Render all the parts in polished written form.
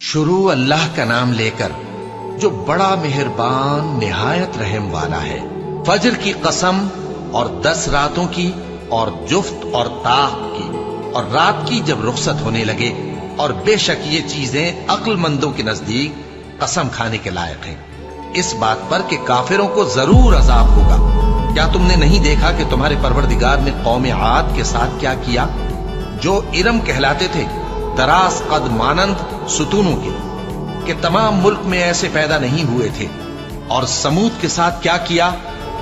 شروع اللہ کا نام لے کر جو بڑا مہربان نہایت رحم والا ہے۔ فجر کی قسم اور 10 راتوں کی اور جفت اور طاق کی اور رات کی جب رخصت ہونے لگے، اور بے شک یہ چیزیں عقل مندوں کے نزدیک قسم کھانے کے لائق ہیں، اس بات پر کہ کافروں کو ضرور عذاب ہوگا۔ کیا تم نے نہیں دیکھا کہ تمہارے پروردگار نے قوم عاد کے ساتھ کیا کیا، جو ارم کہلاتے تھے، دراز قد مانند ستونوں کے، کہ تمام ملک میں ایسے پیدا نہیں ہوئے تھے؟ اور سمود کے ساتھ کیا کیا،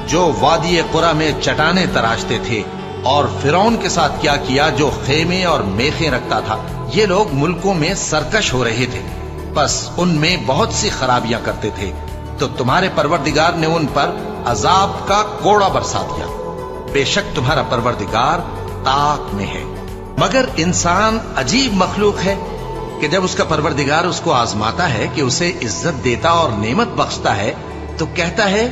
جو وادی قرا میں چٹانیں تراشتے تھے؟ اور فرعون کے ساتھ کیا کیا، جو خیمے اور میخیں رکھتا تھا؟ یہ لوگ ملکوں میں سرکش ہو رہے تھے، بس ان میں بہت سی خرابیاں کرتے تھے، تو تمہارے پروردگار نے ان پر عذاب کا کوڑا برسا دیا۔ بے شک تمہارا پروردگار طاق میں ہے۔ مگر انسان عجیب مخلوق ہے کہ جب اس کا پروردگار اس کو آزماتا ہے کہ اسے عزت دیتا اور نعمت بخشتا ہے تو کہتا ہے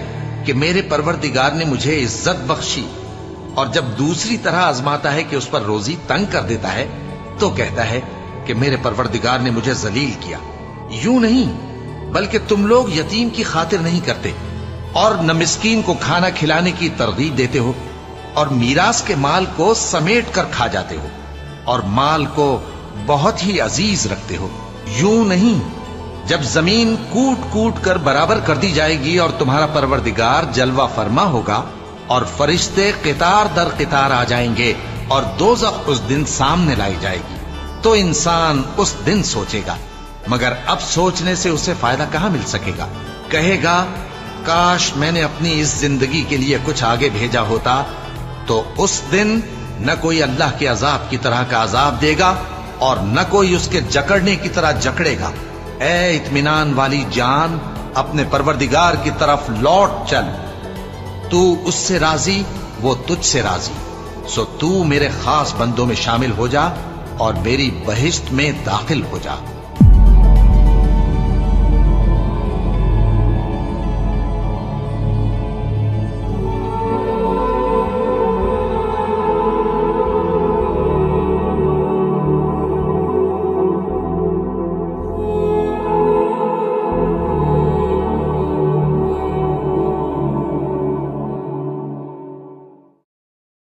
کہ میرے پروردگار نے مجھے عزت بخشی، اور جب دوسری طرح آزماتا ہے کہ اس پر روزی تنگ کر دیتا ہے تو کہتا ہے کہ میرے پروردگار نے مجھے ذلیل کیا۔ یوں نہیں، بلکہ تم لوگ یتیم کی خاطر نہیں کرتے، اور نہ مسکین کو کھانا کھلانے کی ترغیب دیتے ہو، اور میراث کے مال کو سمیٹ کر کھا جاتے ہو، اور مال کو بہت ہی عزیز رکھتے ہو۔ یوں نہیں، جب زمین کوٹ کوٹ کر برابر کر دی جائے گی اور تمہارا پروردگار جلوہ فرما ہوگا اور فرشتے قطار در قطار آ جائیں گے اور دوزخ اس دن سامنے لائی جائے گی، تو انسان اس دن سوچے گا، مگر اب سوچنے سے اسے فائدہ کہاں مل سکے گا؟ کہے گا کاش میں نے اپنی اس زندگی کے لیے کچھ آگے بھیجا ہوتا، تو اس دن نہ کوئی اللہ کے عذاب کی طرح کا عذاب دے گا اور نہ کوئی اس کے جکڑنے کی طرح جکڑے گا۔ اے اطمینان والی جان، اپنے پروردگار کی طرف لوٹ چل، تو اس سے راضی، وہ تجھ سے راضی، سو تو میرے خاص بندوں میں شامل ہو جا اور میری بہشت میں داخل ہو جا۔